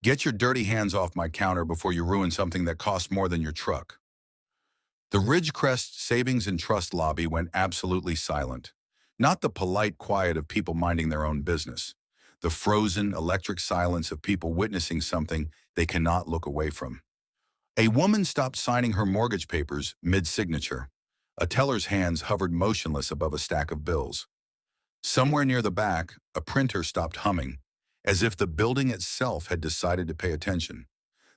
Get your dirty hands off my counter before you ruin something that costs more than your truck. The Ridgecrest Savings and Trust lobby went absolutely silent. Not the polite quiet of people minding their own business. The frozen, electric silence of people witnessing something they cannot look away from. A woman stopped signing her mortgage papers mid-signature. A teller's hands hovered motionless above a stack of bills. Somewhere near the back, a printer stopped humming, as if the building itself had decided to pay attention.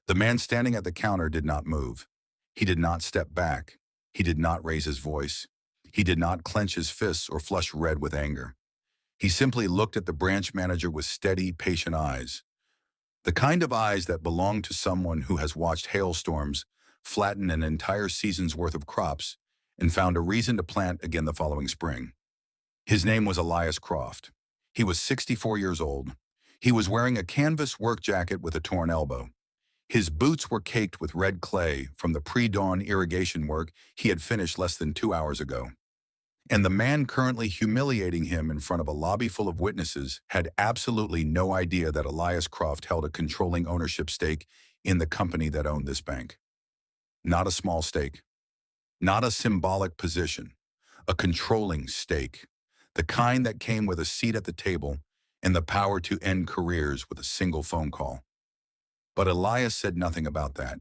The man standing at the counter did not move. He did not step back. He did not raise his voice. He did not clench his fists or flush red with anger. He simply looked at the branch manager with steady, patient eyes. The kind of eyes that belong to someone who has watched hailstorms flatten an entire season's worth of crops and found a reason to plant again the following spring. His name was Elias Croft. He was 64 years old. He was wearing a canvas work jacket with a torn elbow. His boots were caked with red clay from the pre-dawn irrigation work he had finished less than 2 hours ago. And the man currently humiliating him in front of a lobby full of witnesses had absolutely no idea that Elias Croft held a controlling ownership stake in the company that owned this bank. Not a small stake. Not a symbolic position. A controlling stake. The kind that came with a seat at the table and the power to end careers with a single phone call. But Elias said nothing about that.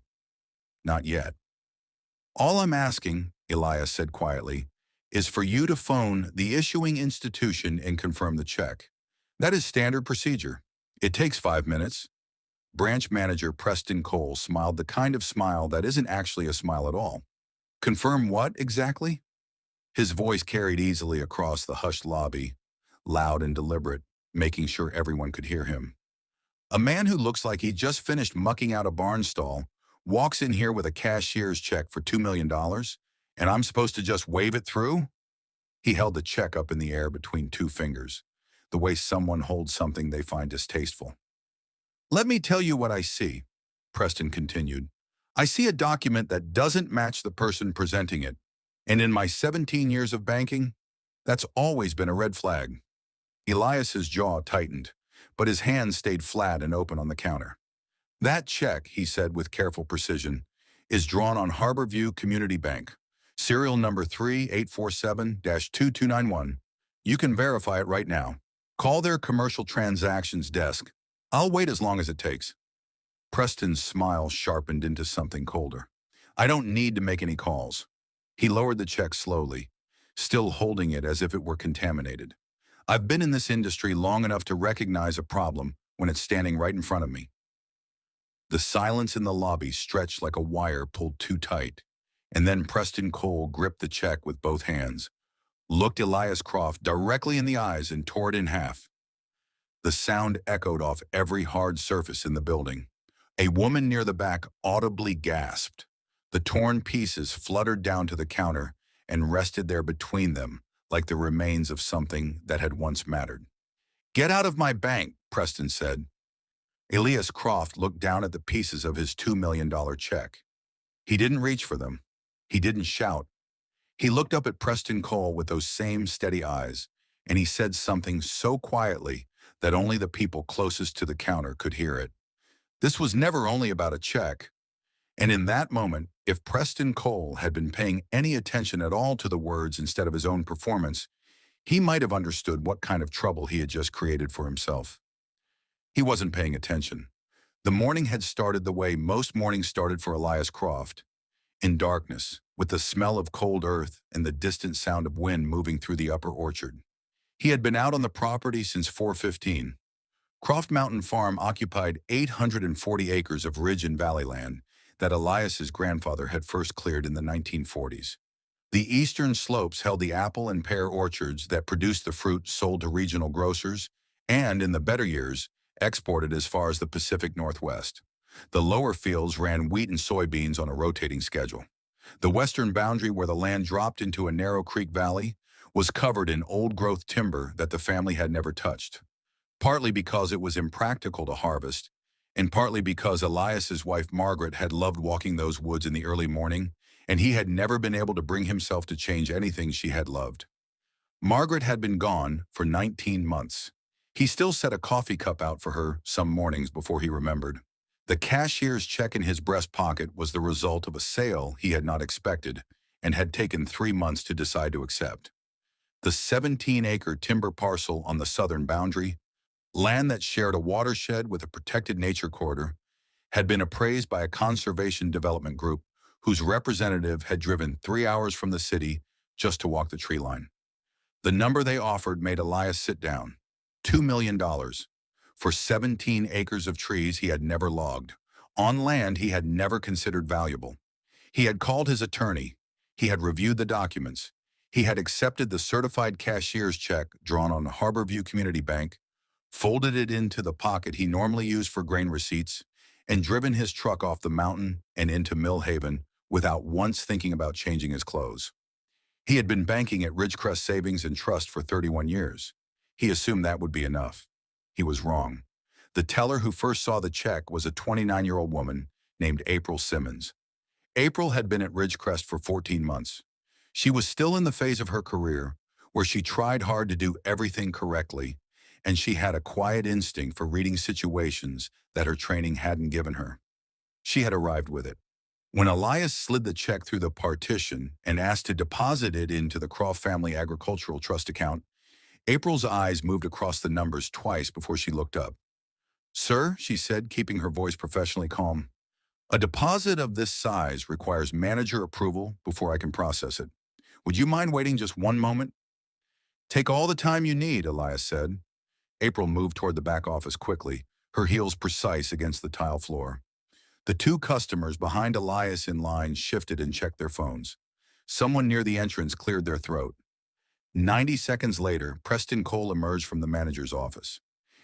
Not yet. All I'm asking, Elias said quietly, is for you to phone the issuing institution and confirm the check. That is standard procedure. It takes 5 minutes. Branch manager Preston Cole smiled the kind of smile that isn't actually a smile at all. Confirm what exactly? His voice carried easily across the hushed lobby, loud and deliberate, making sure everyone could hear him. A man who looks like he just finished mucking out a barn stall walks in here with a cashier's check for $2 million, and I'm supposed to just wave it through? He held the check up in the air between 2 fingers, the way someone holds something they find distasteful. Let me tell you what I see, Preston continued. I see a document that doesn't match the person presenting it, and in my 17 years of banking, that's always been a red flag. Elias's jaw tightened, but his hands stayed flat and open on the counter. That check, he said with careful precision, is drawn on Harborview Community Bank, serial number 3847-2291. You can verify it right now. Call their commercial transactions desk. I'll wait as long as it takes. Preston's smile sharpened into something colder. I don't need to make any calls. He lowered the check slowly, still holding it as if it were contaminated. I've been in this industry long enough to recognize a problem when it's standing right in front of me. The silence in the lobby stretched like a wire pulled too tight, and then Preston Cole gripped the check with both hands, looked Elias Croft directly in the eyes and tore it in half. The sound echoed off every hard surface in the building. A woman near the back audibly gasped. The torn pieces fluttered down to the counter and rested there between them like the remains of something that had once mattered. Get out of my bank, Preston said. Elias Croft looked down at the pieces of his $2 million check. He didn't reach for them. He didn't shout. He looked up at Preston Cole with those same steady eyes, and he said something so quietly that only the people closest to the counter could hear it. This was never only about a check. And in that moment, if Preston Cole had been paying any attention at all to the words instead of his own performance, he might have understood what kind of trouble he had just created for himself. He wasn't paying attention. The morning had started the way most mornings started for Elias Croft, in darkness, with the smell of cold earth and the distant sound of wind moving through the upper orchard. He had been out on the property since 4:15. Croft Mountain Farm occupied 840 acres of ridge and valley land that Elias's grandfather had first cleared in the 1940s. The eastern slopes held the apple and pear orchards that produced the fruit sold to regional grocers and, in the better years, exported as far as the Pacific Northwest. The lower fields ran wheat and soybeans on a rotating schedule. The western boundary, where the land dropped into a narrow creek valley, was covered in old-growth timber that the family had never touched, partly because it was impractical to harvest, and partly because Elias's wife Margaret had loved walking those woods in the early morning, and he had never been able to bring himself to change anything she had loved. Margaret had been gone for 19 months. He still set a coffee cup out for her some mornings before he remembered. The cashier's check in his breast pocket was the result of a sale he had not expected and had taken 3 months to decide to accept. The 17-acre timber parcel on the southern boundary, land that shared a watershed with a protected nature corridor, had been appraised by a conservation development group whose representative had driven 3 hours from the city just to walk the tree line. The number they offered made Elias sit down. $2 million for 17 acres of trees he had never logged, on land he had never considered valuable. He had called his attorney. He had reviewed the documents. He had accepted the certified cashier's check drawn on Harborview Community Bank, folded it into the pocket he normally used for grain receipts, and driven his truck off the mountain and into Mill Haven without once thinking about changing his clothes. He had been banking at Ridgecrest Savings and Trust for 31 years. He assumed that would be enough. He was wrong. The teller who first saw the check was a 29-year-old woman named April Simmons. April had been at Ridgecrest for 14 months. She was still in the phase of her career where she tried hard to do everything correctly, and she had a quiet instinct for reading situations that her training hadn't given her. She had arrived with it. When Elias slid the check through the partition and asked to deposit it into the Croft Family Agricultural Trust account, April's eyes moved across the numbers twice before she looked up. "Sir," she said, keeping her voice professionally calm, "a deposit of this size requires manager approval before I can process it. Would you mind waiting just one moment?" "Take all the time you need," Elias said. April moved toward the back office quickly, her heels precise against the tile floor. The two customers behind Elias in line shifted and checked their phones. Someone near the entrance cleared their throat. 90 seconds later, Preston Cole emerged from the manager's office.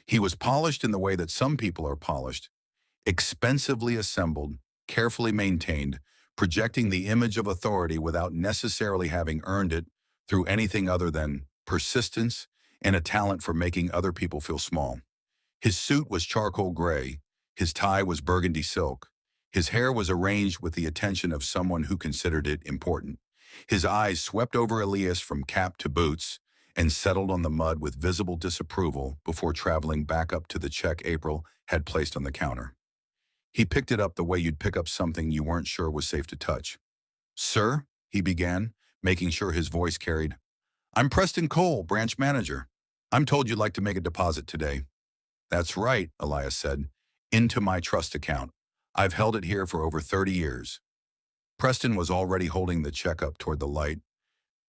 He was polished in the way that some people are polished, expensively assembled, carefully maintained, projecting the image of authority without necessarily having earned it through anything other than persistence and a talent for making other people feel small. His suit was charcoal gray, his tie was burgundy silk, his hair was arranged with the attention of someone who considered it important. His eyes swept over Elias from cap to boots and settled on the mud with visible disapproval before traveling back up to the check April had placed on the counter. He picked it up the way you'd pick up something you weren't sure was safe to touch. "Sir," he began, making sure his voice carried, "I'm Preston Cole, branch manager. I'm told you'd like to make a deposit today." "That's right," Elias said, "into my trust account. I've held it here for over 30 years. Preston was already holding the check up toward the light,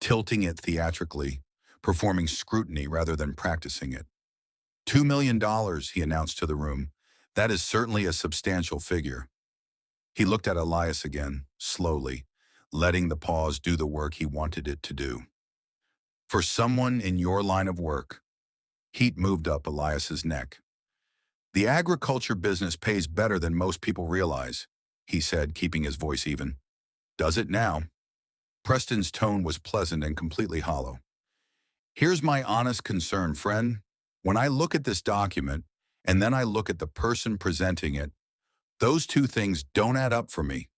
tilting it theatrically, performing scrutiny rather than practicing it. $2 million, he announced to the room. "That is certainly a substantial figure." He looked at Elias again, slowly, letting the pause do the work he wanted it to do. "For someone in your line of work." Heat moved up Elias's neck. "The agriculture business pays better than most people realize," he said, keeping his voice even. "Does it now?" Preston's tone was pleasant and completely hollow. "Here's my honest concern, friend. When I look at this document, and then I look at the person presenting it, those two things don't add up for me.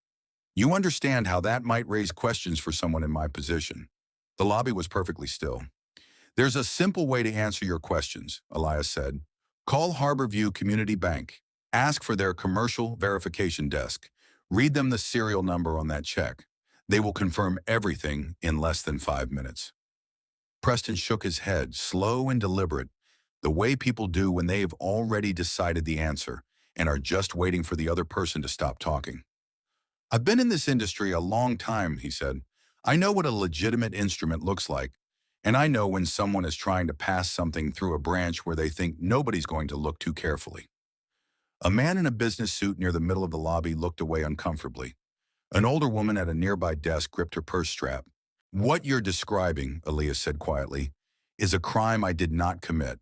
You understand how that might raise questions for someone in my position." The lobby was perfectly still. "There's a simple way to answer your questions," Elias said. "Call Harborview Community Bank. Ask for their commercial verification desk. Read them the serial number on that check. They will confirm everything in less than 5 minutes." Preston shook his head, slow and deliberate, the way people do when they've already decided the answer and are just waiting for the other person to stop talking. "I've been in this industry a long time," he said. "I know what a legitimate instrument looks like, and I know when someone is trying to pass something through a branch where they think nobody's going to look too carefully." A man in a business suit near the middle of the lobby looked away uncomfortably. An older woman at a nearby desk gripped her purse strap. "What you're describing," Elias said quietly, "is a crime I did not commit.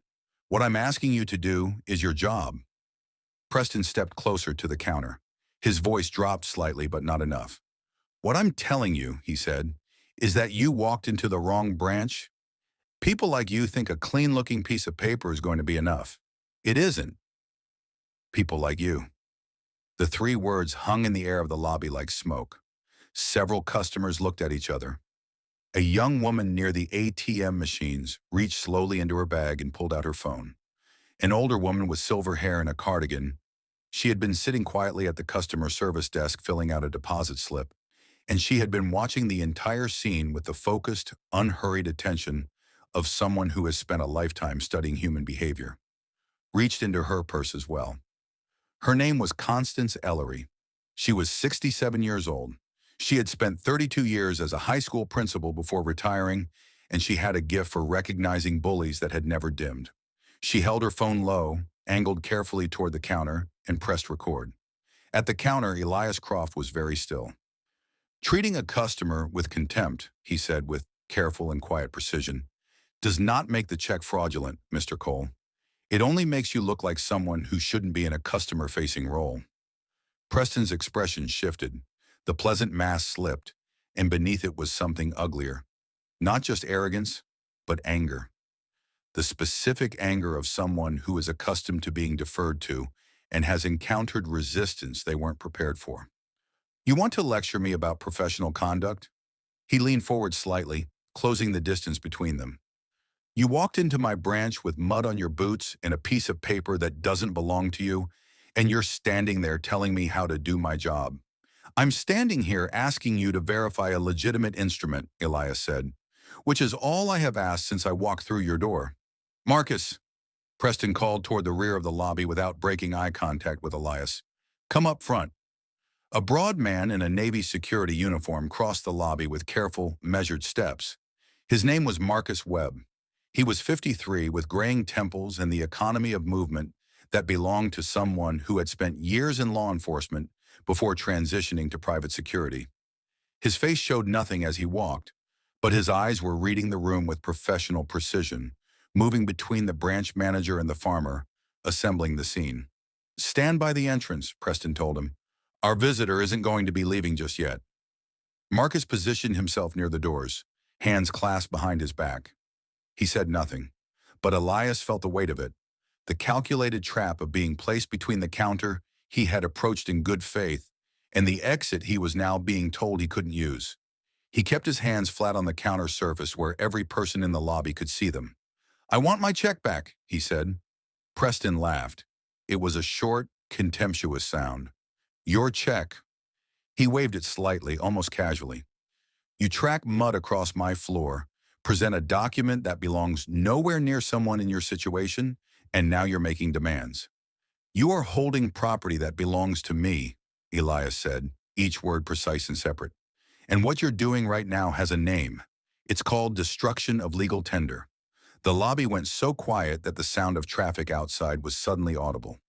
What I'm asking you to do is your job." Preston stepped closer to the counter. His voice dropped slightly, but not enough. "What I'm telling you," he said, "is that you walked into the wrong branch. People like you think a clean-looking piece of paper is going to be enough. It isn't. People like you." The three words hung in the air of the lobby like smoke. Several customers looked at each other. A young woman near the ATM machines reached slowly into her bag and pulled out her phone. An older woman with silver hair and a cardigan She had been sitting quietly at the customer service desk filling out a deposit slip, and she had been watching the entire scene with the focused, unhurried attention of someone who has spent a lifetime studying human behavior. Reached into her purse as well. Her name was Constance Ellery. She was 67 years old. She had spent 32 years as a high school principal before retiring, and she had a gift for recognizing bullies that had never dimmed. She held her phone low, angled carefully toward the counter, and pressed record. At the counter, Elias Croft was very still. Treating a customer with contempt, he said with careful and quiet precision, does not make the check fraudulent, Mr. Cole. It only makes you look like someone who shouldn't be in a customer-facing role. Preston's expression shifted. The pleasant mask slipped, and beneath it was something uglier. Not just arrogance, but anger. The specific anger of someone who is accustomed to being deferred to and has encountered resistance they weren't prepared for. You want to lecture me about professional conduct? He leaned forward slightly, closing the distance between them. You walked into my branch with mud on your boots and a piece of paper that doesn't belong to you, and you're standing there telling me how to do my job. I'm standing here asking you to verify a legitimate instrument, Elias said, which is all I have asked since I walked through your door. Marcus, Preston called toward the rear of the lobby without breaking eye contact with Elias. Come up front. A broad man in a Navy security uniform crossed the lobby with careful, measured steps. His name was Marcus Webb. He was 53 with graying temples and the economy of movement that belonged to someone who had spent years in law enforcement before transitioning to private security. His face showed nothing as he walked, but his eyes were reading the room with professional precision, moving between the branch manager and the farmer, assembling the scene. Stand by the entrance, Preston told him. Our visitor isn't going to be leaving just yet. Marcus positioned himself near the doors, hands clasped behind his back. He said nothing, but Elias felt the weight of it, the calculated trap of being placed between the counter he had approached in good faith and the exit he was now being told he couldn't use. He kept his hands flat on the counter surface where every person in the lobby could see them. I want my check back, he said. Preston laughed. It was a short, contemptuous sound. Your check. He waved it slightly, almost casually. You track mud across my floor, present a document that belongs nowhere near someone in your situation, and now you're making demands. You are holding property that belongs to me, Elias said, each word precise and separate. And what you're doing right now has a name. It's called destruction of legal tender. The lobby went so quiet that the sound of traffic outside was suddenly audible.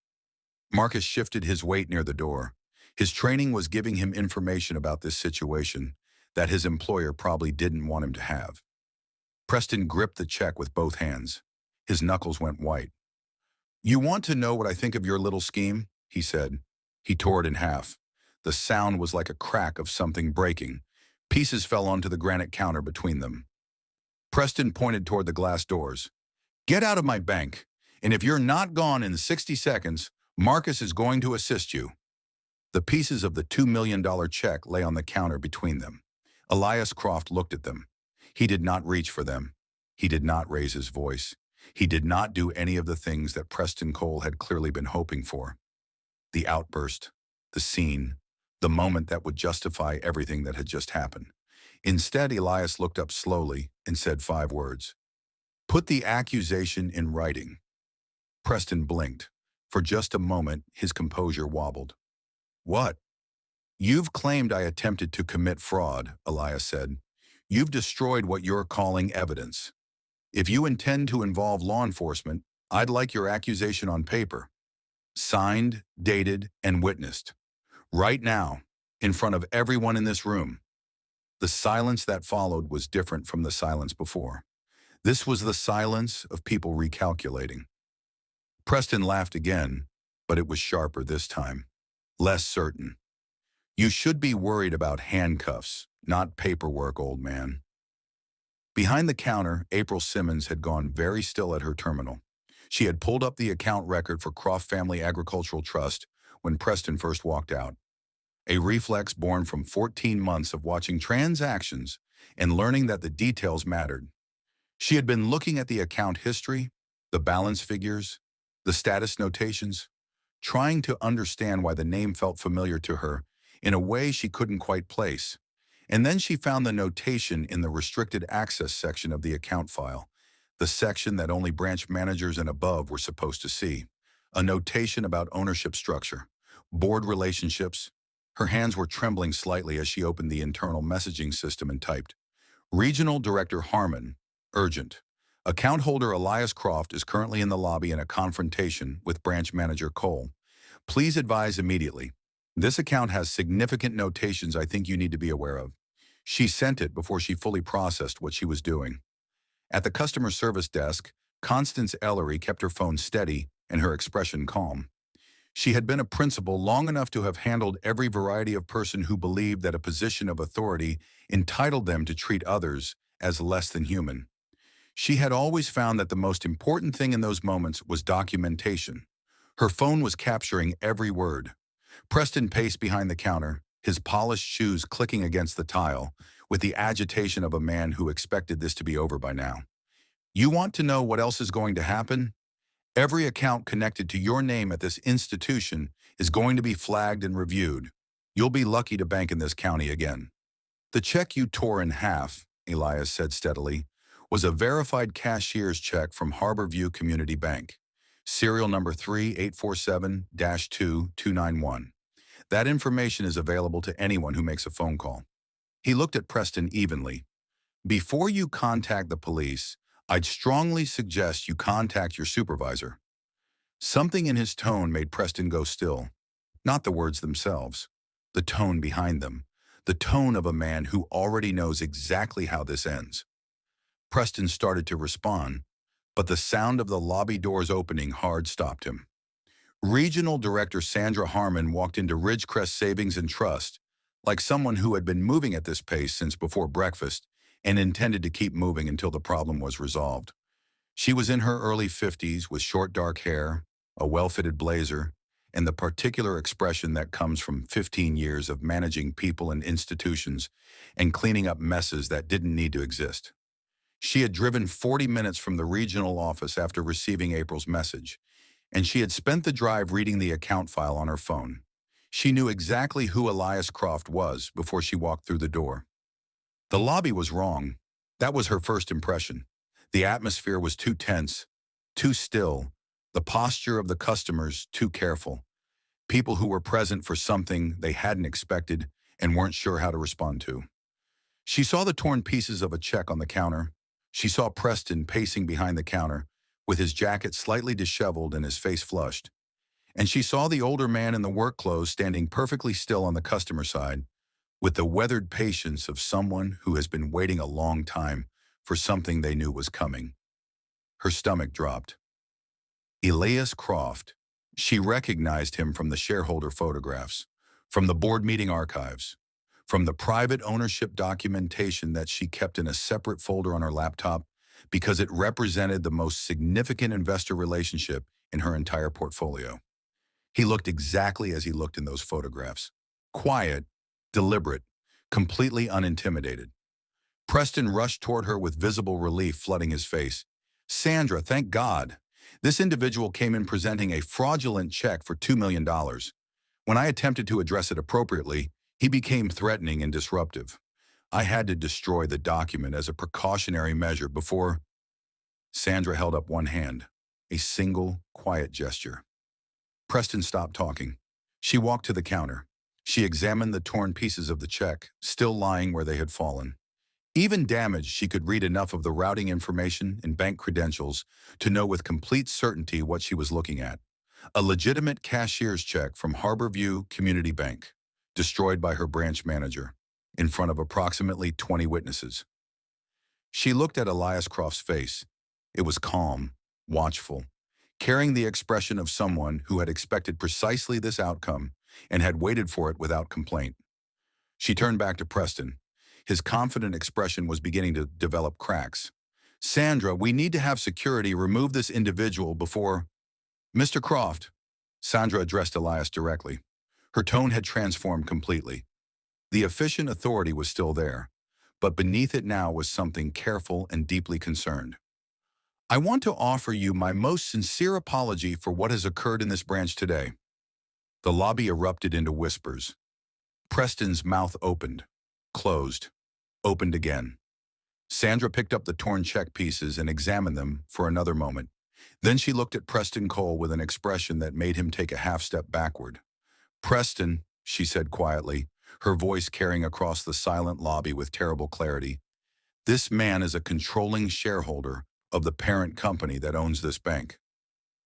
Marcus shifted his weight near the door. His training was giving him information about this situation that his employer probably didn't want him to have. Preston gripped the check with both hands. His knuckles went white. You want to know what I think of your little scheme? He said. He tore it in half. The sound was like a crack of something breaking. Pieces fell onto the granite counter between them. Preston pointed toward the glass doors. Get out of my bank, and if you're not gone in 60 seconds, Marcus is going to assist you. The pieces of the $2 million check lay on the counter between them. Elias Croft looked at them. He did not reach for them. He did not raise his voice. He did not do any of the things that Preston Cole had clearly been hoping for. The outburst, the scene, the moment that would justify everything that had just happened. Instead, Elias looked up slowly and said 5 words. Put the accusation in writing. Preston blinked. For just a moment, his composure wobbled. What? You've claimed I attempted to commit fraud, Elias said. You've destroyed what you're calling evidence. If you intend to involve law enforcement, I'd like your accusation on paper. Signed, dated, and witnessed. Right now, in front of everyone in this room. The silence that followed was different from the silence before. This was the silence of people recalculating. Preston laughed again, but it was sharper this time. Less certain. You should be worried about handcuffs, not paperwork, old man. Behind the counter, April Simmons had gone very still at her terminal. She had pulled up the account record for Croft Family Agricultural Trust when Preston first walked out. A reflex born from 14 months of watching transactions and learning that the details mattered. She had been looking at the account history, the balance figures, the status notations, trying to understand why the name felt familiar to her in a way she couldn't quite place. And then she found the notation in the restricted access section of the account file, the section that only branch managers and above were supposed to see. A notation about ownership structure, board relationships. Her hands were trembling slightly as she opened the internal messaging system and typed, Regional Director Harmon, urgent. Account holder Elias Croft is currently in the lobby in a confrontation with branch manager Cole. Please advise immediately. This account has significant notations I think you need to be aware of. She sent it before she fully processed what she was doing. At the customer service desk, Constance Ellery kept her phone steady and her expression calm. She had been a principal long enough to have handled every variety of person who believed that a position of authority entitled them to treat others as less than human. She had always found that the most important thing in those moments was documentation. Her phone was capturing every word. Preston paced behind the counter, his polished shoes clicking against the tile, with the agitation of a man who expected this to be over by now. You want to know what else is going to happen? Every account connected to your name at this institution is going to be flagged and reviewed. You'll be lucky to bank in this county again. The check you tore in half, Elias said steadily, was a verified cashier's check from Harborview Community Bank, serial number 3847-2291. That information is available to anyone who makes a phone call. He looked at Preston evenly. Before you contact the police, I'd strongly suggest you contact your supervisor. Something in his tone made Preston go still. Not the words themselves, the tone behind them, the tone of a man who already knows exactly how this ends. Preston started to respond, but the sound of the lobby doors opening hard stopped him. Regional Director Sandra Harmon walked into Ridgecrest Savings and Trust like someone who had been moving at this pace since before breakfast and intended to keep moving until the problem was resolved. She was in her early 50s with short dark hair, a well-fitted blazer, and the particular expression that comes from 15 years of managing people and institutions and cleaning up messes that didn't need to exist. She had driven 40 minutes from the regional office after receiving April's message, and she had spent the drive reading the account file on her phone. She knew exactly who Elias Croft was before she walked through the door. The lobby was wrong. That was her first impression. The atmosphere was too tense, too still, the posture of the customers too careful. People who were present for something they hadn't expected and weren't sure how to respond to. She saw the torn pieces of a check on the counter. She saw Preston pacing behind the counter, with his jacket slightly disheveled and his face flushed. And she saw the older man in the work clothes standing perfectly still on the customer side, with the weathered patience of someone who has been waiting a long time for something they knew was coming. Her stomach dropped. Elias Croft. She recognized him from the shareholder photographs, from the board meeting archives, from the private ownership documentation that she kept in a separate folder on her laptop because it represented the most significant investor relationship in her entire portfolio. He looked exactly as he looked in those photographs. Quiet, deliberate, completely unintimidated. Preston rushed toward her with visible relief flooding his face. Sandra, thank God. This individual came in presenting a fraudulent check for $2 million. When I attempted to address it appropriately, he became threatening and disruptive. I had to destroy the document as a precautionary measure before. Sandra held up one hand, a single, quiet gesture. Preston stopped talking. She walked to the counter. She examined the torn pieces of the check, still lying where they had fallen. Even damaged, she could read enough of the routing information and bank credentials to know with complete certainty what she was looking at. A legitimate cashier's check from Harborview Community Bank, destroyed by her branch manager, in front of approximately 20 witnesses. She looked at Elias Croft's face. It was calm, watchful, carrying the expression of someone who had expected precisely this outcome and had waited for it without complaint. She turned back to Preston. His confident expression was beginning to develop cracks. Sandra, we need to have security remove this individual before. Mr. Croft. Sandra addressed Elias directly. Her tone had transformed completely. The efficient authority was still there, but beneath it now was something careful and deeply concerned. I want to offer you my most sincere apology for what has occurred in this branch today. The lobby erupted into whispers. Preston's mouth opened, closed, opened again. Sandra picked up the torn check pieces and examined them for another moment. Then she looked at Preston Cole with an expression that made him take a half step backward. "Preston," she said quietly, her voice carrying across the silent lobby with terrible clarity, "this man is a controlling shareholder of the parent company that owns this bank."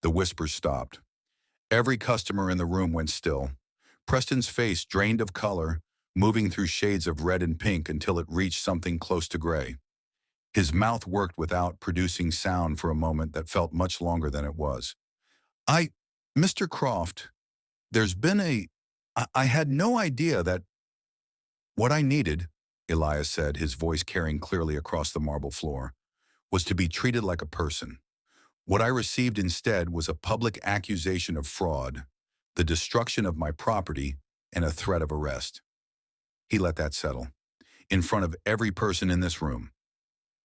The whispers stopped. Every customer in the room went still. Preston's face drained of color, moving through shades of red and pink until it reached something close to gray. His mouth worked without producing sound for a moment that felt much longer than it was. I, Mr. Croft, there's been I had no idea that what I needed," Elias said, his voice carrying clearly across the marble floor, "was to be treated like a person. What I received instead was a public accusation of fraud, the destruction of my property, and a threat of arrest." He let that settle, in front of every person in this room.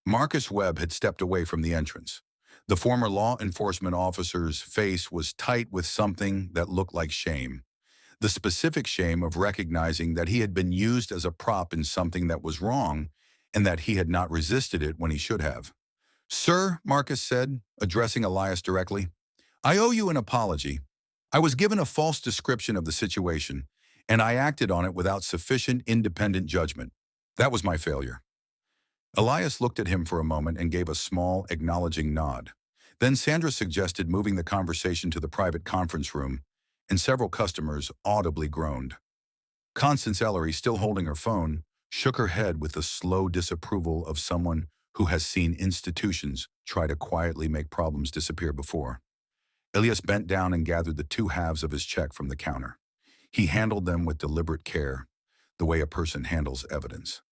Marcus Webb had stepped away from the entrance. The former law enforcement officer's face was tight with something that looked like shame. The specific shame of recognizing that he had been used as a prop in something that was wrong and that he had not resisted it when he should have. "Sir," Marcus said, addressing Elias directly, "I owe you an apology. I was given a false description of the situation, and I acted on it without sufficient independent judgment. That was my failure." Elias looked at him for a moment and gave a small, acknowledging nod. Then Sandra suggested moving the conversation to the private conference room, and several customers audibly groaned. Constance Ellery, still holding her phone, shook her head with the slow disapproval of someone who has seen institutions try to quietly make problems disappear before. Elias bent down and gathered the two halves of his check from the counter. He handled them with deliberate care, the way a person handles evidence.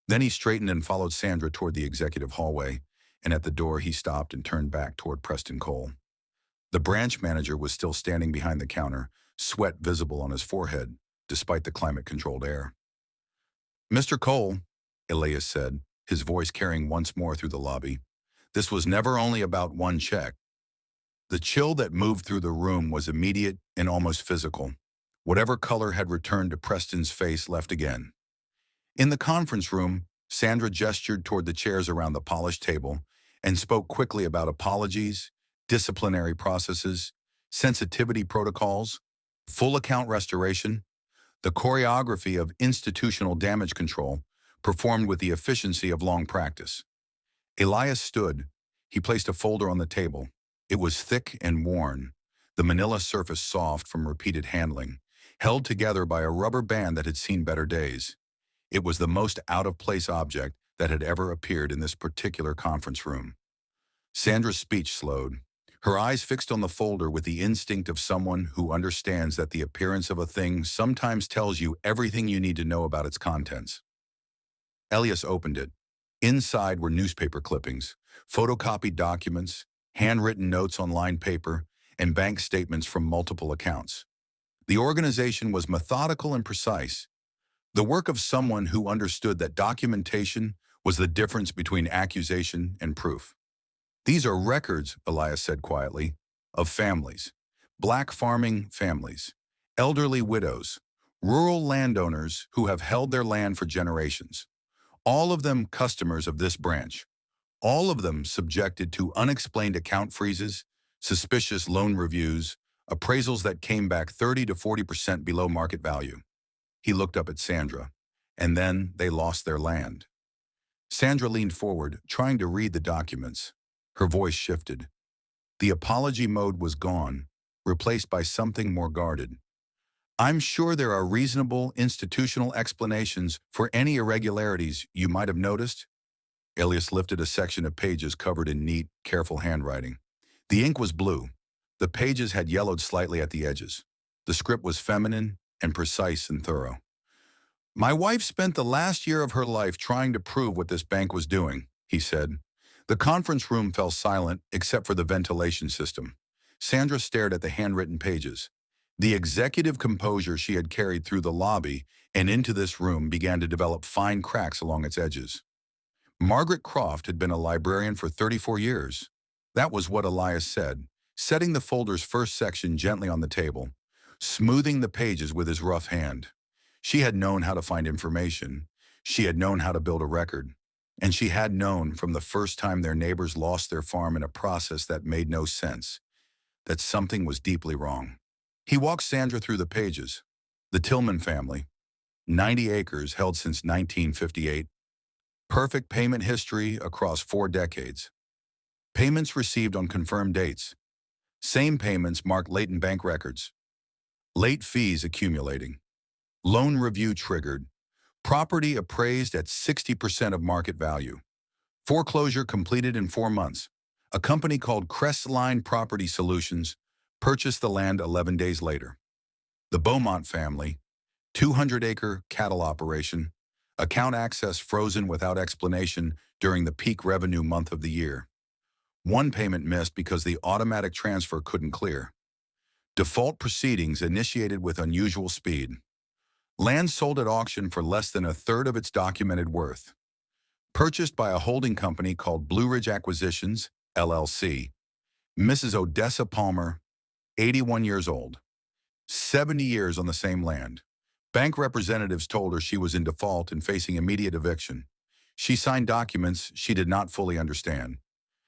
Then he straightened and followed Sandra toward the executive hallway, and at the door he stopped and turned back toward Preston Cole. The branch manager was still standing behind the counter, sweat visible on his forehead, despite the climate-controlled air. "Mr. Cole," Elias said, his voice carrying once more through the lobby, "this was never only about one check." The chill that moved through the room was immediate and almost physical. Whatever color had returned to Preston's face left again. In the conference room, Sandra gestured toward the chairs around the polished table and spoke quickly about apologies, disciplinary processes, sensitivity protocols, full account restoration, the choreography of institutional damage control performed with the efficiency of long practice. Elias stood. He placed a folder on the table. It was thick and worn, the manila surface soft from repeated handling, held together by a rubber band that had seen better days. It was the most out-of-place object that had ever appeared in this particular conference room. Sandra's speech slowed, her eyes fixed on the folder with the instinct of someone who understands that the appearance of a thing sometimes tells you everything you need to know about its contents. Elias opened it. Inside were newspaper clippings, photocopied documents, handwritten notes on lined paper, and bank statements from multiple accounts. The organization was methodical and precise, the work of someone who understood that documentation was the difference between accusation and proof. "These are records," Elias said quietly, "of families, black farming families, elderly widows, rural landowners who have held their land for generations, all of them customers of this branch, all of them subjected to unexplained account freezes, suspicious loan reviews, appraisals that came back 30 to 40% below market value." He looked up at Sandra, and then they lost their land. Sandra leaned forward, trying to read the documents. Her voice shifted. The apology mode was gone, replaced by something more guarded. "I'm sure there are reasonable institutional explanations for any irregularities you might have noticed." Elias lifted a section of pages covered in neat, careful handwriting. The ink was blue. The pages had yellowed slightly at the edges. The script was feminine and precise and thorough. "My wife spent the last year of her life trying to prove what this bank was doing," he said. The conference room fell silent except for the ventilation system. Sandra stared at the handwritten pages. The executive composure she had carried through the lobby and into this room began to develop fine cracks along its edges. Margaret Croft had been a librarian for 34 years. That was what Elias said, setting the folder's first section gently on the table. smoothing the pages with his rough hand. She had known how to find information. She had known how to build a record. And she had known from the first time their neighbors lost their farm in a process that made no sense, that something was deeply wrong. He walked Sandra through the pages. The Tillman family, 90 acres held since 1958. Perfect payment history across 4 decades. Payments received on confirmed dates. Same payments marked late in bank records. Late fees accumulating. Loan review triggered. Property appraised at 60% of market value. Foreclosure completed in 4 months. A company called Crestline Property Solutions purchased the land 11 days later. The Beaumont family, 200-acre cattle operation, account access frozen without explanation during the peak revenue month of the year. One payment missed because the automatic transfer couldn't clear. Default proceedings initiated with unusual speed. Land sold at auction for less than a third of its documented worth. Purchased by a holding company called Blue Ridge Acquisitions, LLC. Mrs. Odessa Palmer, 81 years old. 70 years on the same land. Bank representatives told her she was in default and facing immediate eviction. She signed documents she did not fully understand.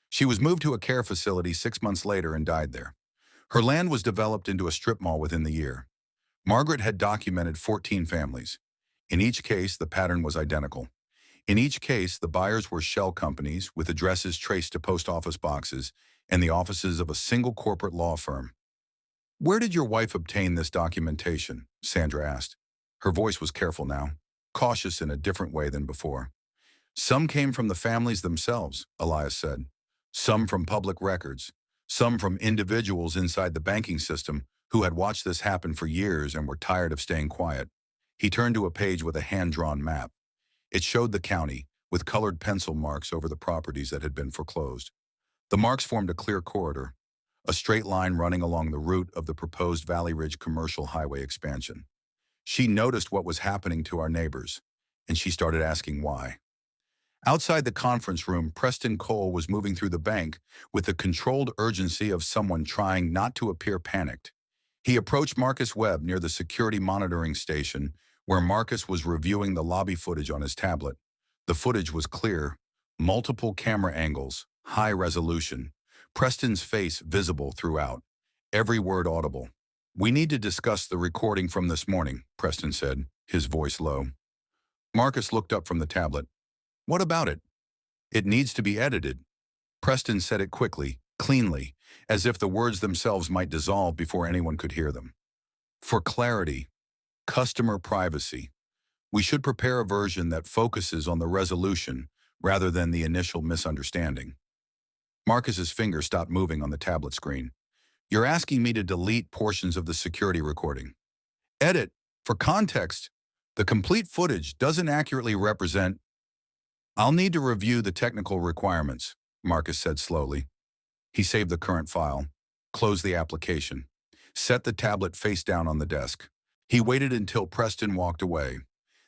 She was moved to a care facility 6 months later and died there. Her land was developed into a strip mall within the year. Margaret had documented 14 families. In each case, the pattern was identical. In each case, the buyers were shell companies with addresses traced to post office boxes and the offices of a single corporate law firm. "Where did your wife obtain this documentation?" Sandra asked. Her voice was careful now, cautious in a different way than before. "Some came from the families themselves," Elias said. "Some from public records. Some from individuals inside the banking system who had watched this happen for years and were tired of staying quiet." He turned to a page with a hand-drawn map. It showed the county, with colored pencil marks over the properties that had been foreclosed. The marks formed a clear corridor, a straight line running along the route of the proposed Valley Ridge commercial highway expansion. She noticed what was happening to our neighbors, and she started asking why. Outside the conference room, Preston Cole was moving through the bank with the controlled urgency of someone trying not to appear panicked. He approached Marcus Webb near the security monitoring station, where Marcus was reviewing the lobby footage on his tablet. The footage was clear, multiple camera angles, high resolution. Preston's face visible throughout, every word audible. "We need to discuss the recording from this morning," Preston said, his voice low. Marcus looked up from the tablet. "What about it?" "It needs to be edited." Preston said it quickly, cleanly, as if the words themselves might dissolve before anyone could hear them. "For clarity, customer privacy. We should prepare a version that focuses on the resolution rather than the initial misunderstanding." Marcus's finger stopped moving on the tablet screen. "You're asking me to delete portions of the security recording." "Edit. For context, the complete footage doesn't accurately represent—" "I'll need to review the technical requirements," Marcus said slowly. He saved the current file, closed the application, set the tablet face down on the desk. He waited until Preston walked away.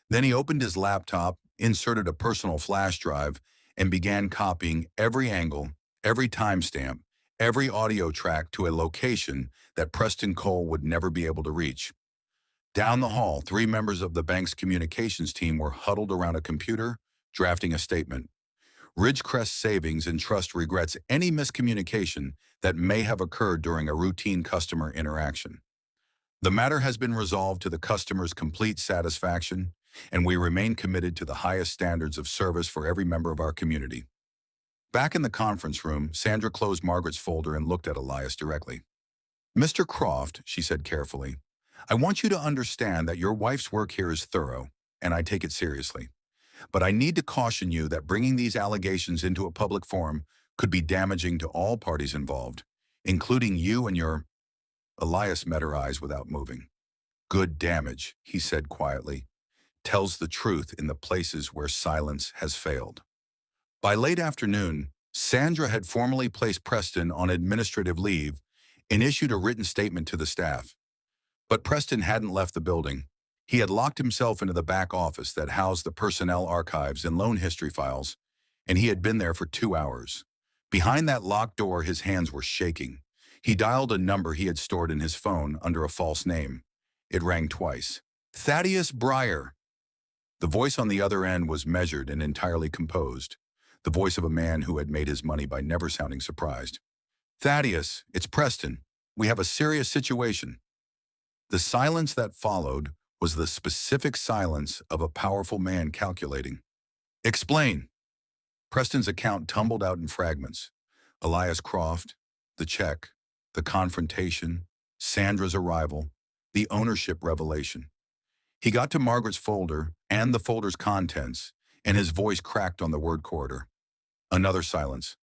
Then he opened his laptop, inserted a personal flash drive, and began copying every angle, every timestamp, every audio track to a location that Preston Cole would never be able to reach. Down the hall, 3 members of the bank's communications team were huddled around a computer, drafting a statement. Ridgecrest Savings and Trust regrets any miscommunication that may have occurred during a routine customer interaction. The matter has been resolved to the customer's complete satisfaction, and we remain committed to the highest standards of service for every member of our community. Back in the conference room, Sandra closed Margaret's folder and looked at Elias directly. "Mr. Croft," she said carefully, "I want you to understand that your wife's work here is thorough, and I take it seriously. But I need to caution you that bringing these allegations into a public forum could be damaging to all parties involved, including you and your—" Elias met her eyes without moving. "Good damage," he said quietly, "tells the truth in the places where silence has failed." By late afternoon, Sandra had formally placed Preston on administrative leave and issued a written statement to the staff. But Preston hadn't left the building. He had locked himself into the back office that housed the personnel archives and loan history files, and he had been there for 2 hours. Behind that locked door, his hands were shaking. He dialed a number he had stored in his phone under a false name. It rang twice. Thaddeus Breyer. The voice on the other end was measured and entirely composed, the voice of a man who had made his money by never sounding surprised. Thaddeus, it's Preston. We have a serious situation. The silence that followed was the specific silence of a powerful man calculating. Explain. Preston's account tumbled out in fragments. Elias Croft, the check, the confrontation, Sandra's arrival, the ownership revelation. He got to Margaret's folder and the folder's contents, and his voice cracked on the word corridor. Another silence.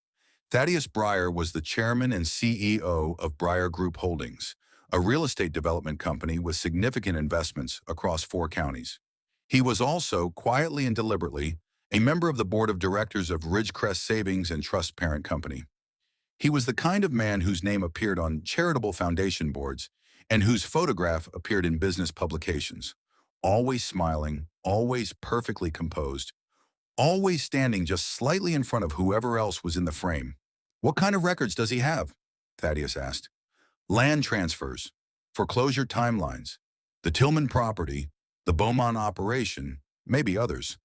Thaddeus Breyer was the chairman and CEO of Breyer Group Holdings, a real estate development company with significant investments across 4 counties. He was also, quietly and deliberately, a member of the board of directors of Ridgecrest Savings and Trust parent company. He was the kind of man whose name appeared on charitable foundation boards and whose photograph appeared in business publications. Always smiling, always perfectly composed, always standing just slightly in front of whoever else was in the frame. What kind of records does he have? Thaddeus asked. Land transfers, foreclosure timelines, the Tillman property, the Beaumont operation, maybe others.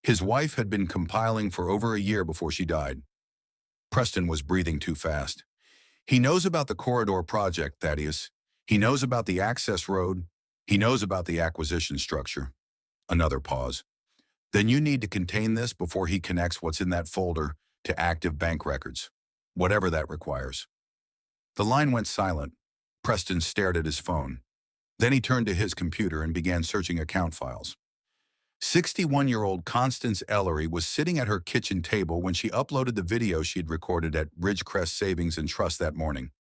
His wife had been compiling for over a year before she died. Preston was breathing too fast. He knows about the corridor project, Thaddeus. He knows about the access road. He knows about the acquisition structure. Another pause. Then you need to contain this before he connects what's in that folder to active bank records, whatever that requires. The line went silent. Preston stared at his phone. Then he turned to his computer and began searching account files. 61-year-old Constance Ellery was sitting at her kitchen table when she uploaded the video she'd recorded at Ridgecrest Savings and Trust that morning.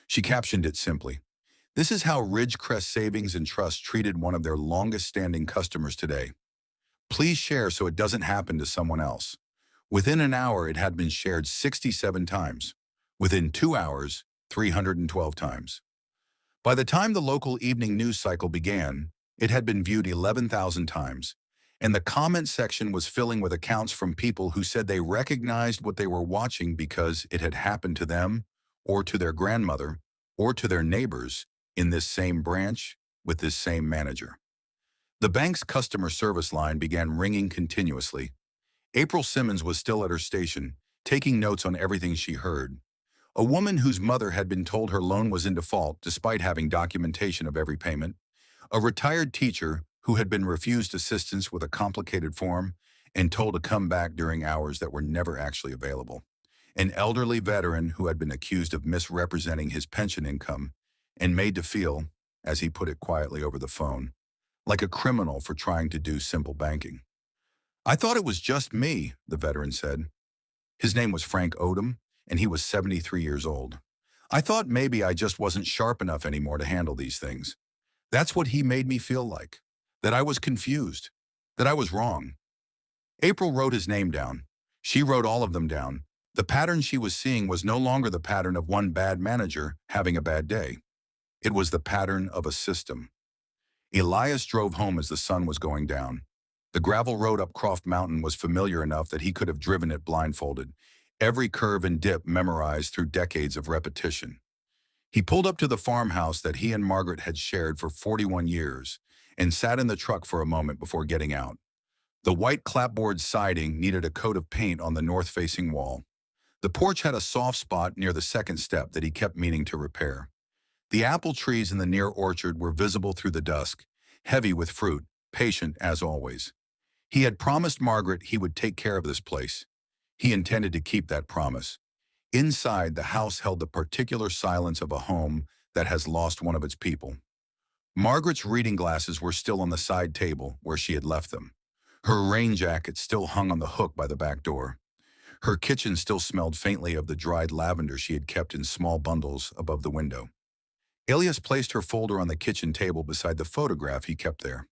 She captioned it simply, "This is how Ridgecrest Savings and Trust treated one of their longest-standing customers today. Please share so it doesn't happen to someone else." Within an hour, it had been shared 67 times. Within 2 hours, 312 times. By the time the local evening news cycle began, it had been viewed 11,000 times, and the comment section was filling with accounts from people who said they recognized what they were watching because it had happened to them, or to their grandmother, or to their neighbors in this same branch with this same manager. The bank's customer service line began ringing continuously. April Simmons was still at her station, taking notes on everything she heard. A woman whose mother had been told her loan was in default despite having documentation of every payment. A retired teacher who had been refused assistance with a complicated form and told to come back during hours that were never actually available. An elderly veteran who had been accused of misrepresenting his pension income and made to feel, as he put it quietly over the phone, like a criminal for trying to do simple banking. "I thought it was just me," the veteran said. His name was Frank Odom, and he was 73 years old. "I thought maybe I just wasn't sharp enough anymore to handle these things. That's what he made me feel like, that I was confused, that I was wrong." April wrote his name down. She wrote all of them down. The pattern she was seeing was no longer the pattern of one bad manager having a bad day. It was the pattern of a system. Elias drove home as the sun was going down. The gravel road up Croft Mountain was familiar enough that he could have driven it blindfolded, every curve and dip memorized through decades of repetition. He pulled up to the farmhouse that he and Margaret had shared for 41 years and sat in the truck for a moment before getting out. The white clapboard siding needed a coat of paint on the north-facing wall. The porch had a soft spot near the second step that he kept meaning to repair. The apple trees in the near orchard were visible through the dusk, heavy with fruit, patient as always. He had promised Margaret he would take care of this place. He intended to keep that promise. Inside, the house held the particular silence of a home that has lost one of its people. Margaret's reading glasses were still on the side table where she had left them. Her rain jacket still hung on the hook by the back door. Her kitchen still smelled faintly of the dried lavender she had kept in small bundles above the window. Elias placed her folder on the kitchen table beside the photograph he kept there.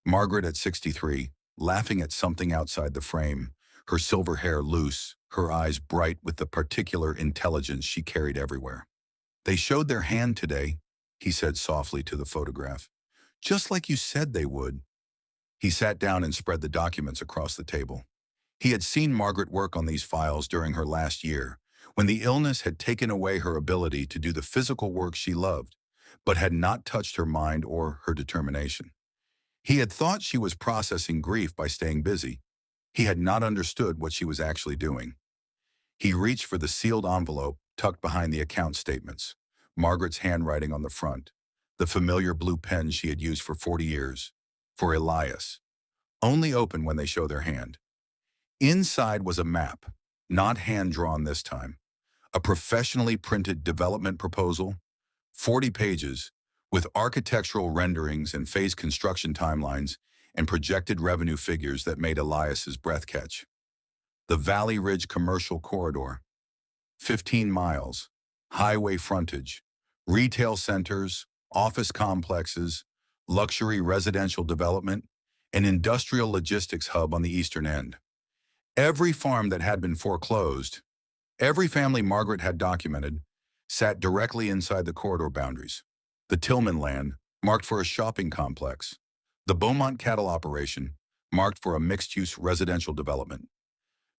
Margaret at 63, laughing at something outside the frame, her silver hair loose, her eyes bright with the particular intelligence she carried everywhere. "They showed their hand today," he said softly to the photograph. "Just like you said they would." He sat down and spread the documents across the table. He had seen Margaret work on these files during her last year, when the illness had taken away her ability to do the physical work she loved, but had not touched her mind or her determination. He had thought she was processing grief by staying busy. He had not understood what she was actually doing. He reached for the sealed envelope tucked behind the account statements, Margaret's handwriting on the front, the familiar blue pen she had used for 40 years, for Elias, only open when they show their hand. Inside was a map, not hand-drawn this time, a professionally printed development proposal, 40 pages, with architectural renderings and phase construction timelines and projected revenue figures that made Elias's breath catch. The Valley Ridge Commercial Corridor, 15 miles, highway frontage, retail centers, office complexes, luxury residential development, an industrial logistics hub on the eastern end. Every farm that had been foreclosed, every family Margaret had documented, sat directly inside the corridor boundaries. The Tillman land, marked for a shopping complex. The Beaumont cattle operation, marked for a mixed-use residential development.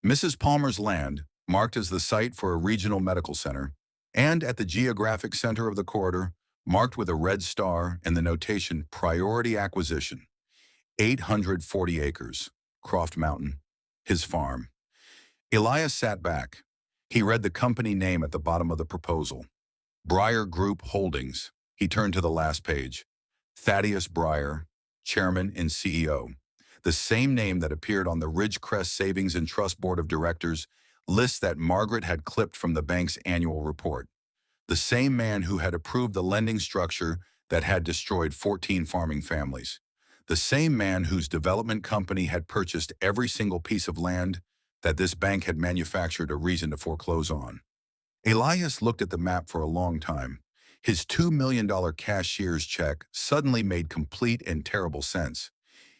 Mrs. Palmer's land, marked as the site for a regional medical center, and at the geographic center of the corridor, marked with a red star and the notation Priority Acquisition. 840 acres, Croft Mountain, his farm. Elias sat back. He read the company name at the bottom of the proposal. Breyer Group Holdings. He turned to the last page. Thaddeus Breyer, Chairman and CEO. The same name that appeared on the Ridgecrest Savings and Trust Board of Directors list that Margaret had clipped from the bank's annual report. The same man who had approved the lending structure that had destroyed 14 farming families. The same man whose development company had purchased every single piece of land that this bank had manufactured a reason to foreclose on. Elias looked at the map for a long time. His $2 million cashier's check suddenly made complete and terrible sense.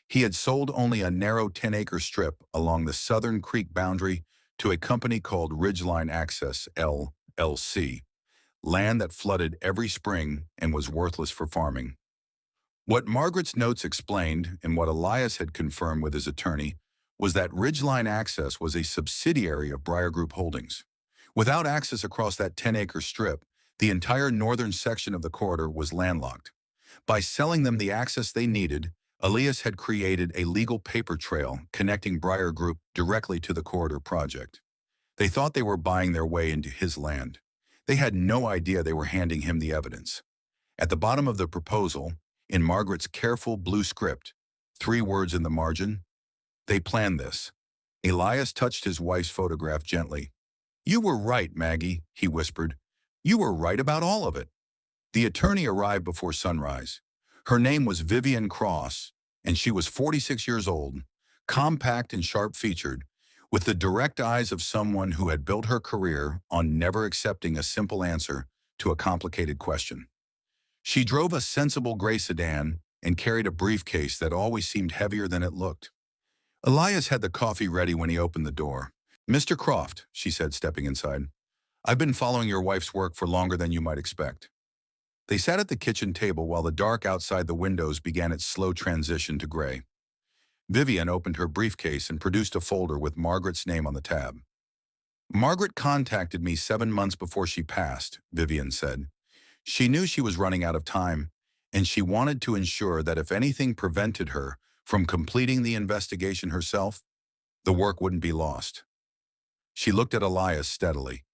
He had sold only a narrow 10-acre strip along the Southern Creek boundary to a company called Ridgeline Access, LLC, land that flooded every spring and was worthless for farming. What Margaret's notes explained, and what Elias had confirmed with his attorney, was that Ridgeline Access was a subsidiary of Breyer Group Holdings. Without access across that 10-acre strip, the entire northern section of the corridor was landlocked. By selling them the access they needed, Elias had created a legal paper trail connecting Breyer Group directly to the corridor project. They thought they were buying their way into his land. They had no idea they were handing him the evidence. At the bottom of the proposal, in Margaret's careful blue script, 3 words in the margin, "They planned this." Elias touched his wife's photograph gently. "You were right, Maggie," he whispered. "You were right about all of it." The attorney arrived before sunrise. Her name was Vivian Cross, and she was 46 years old, compact and sharp-featured, with the direct eyes of someone who had built her career on never accepting a simple answer to a complicated question. She drove a sensible gray sedan and carried a briefcase that always seemed heavier than it looked. Elias had the coffee ready when he opened the door. "Mr. Croft," she said, stepping inside, "I've been following your wife's work for longer than you might expect." They sat at the kitchen table while the dark outside the windows began its slow transition to gray. Vivian opened her briefcase and produced a folder with Margaret's name on the tab. "Margaret contacted me 7 months before she passed," Vivian said. "She knew she was running out of time, and she wanted to ensure that if anything prevented her from completing the investigation herself, the work wouldn't be lost." She looked at Elias steadily.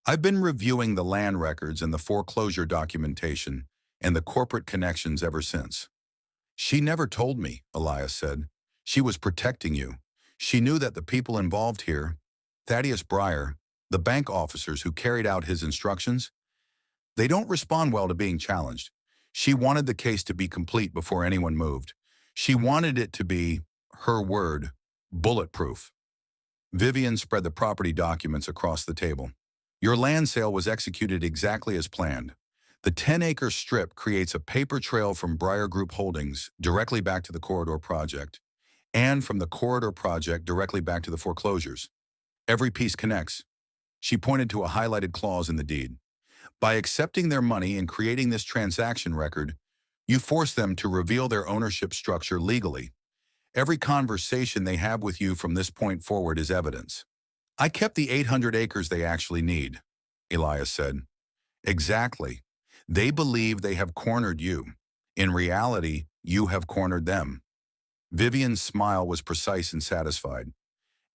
"I've been reviewing the land records and the foreclosure documentation and the corporate connections ever since." "She never told me," Elias said. "She was protecting you. She knew that the people involved here, Thaddeus Breyer, the bank officers who carried out his instructions, they don't respond well to being challenged. She wanted the case to be complete before anyone moved. She wanted it to be, her word, bulletproof." Vivian spread the property documents across the table. "Your land sale was executed exactly as planned. The 10-acre strip creates a paper trail from Breyer Group Holdings directly back to the corridor project, and from the corridor project directly back to the foreclosures. Every piece connects." She pointed to a highlighted clause in the deed. "By accepting their money and creating this transaction record, you force them to reveal their ownership structure legally. Every conversation they have with you from this point forward is evidence." I kept the 800 acres they actually need, Elias said. Exactly. They believe they have cornered you. In reality, you have cornered them. Vivian's smile was precise and satisfied.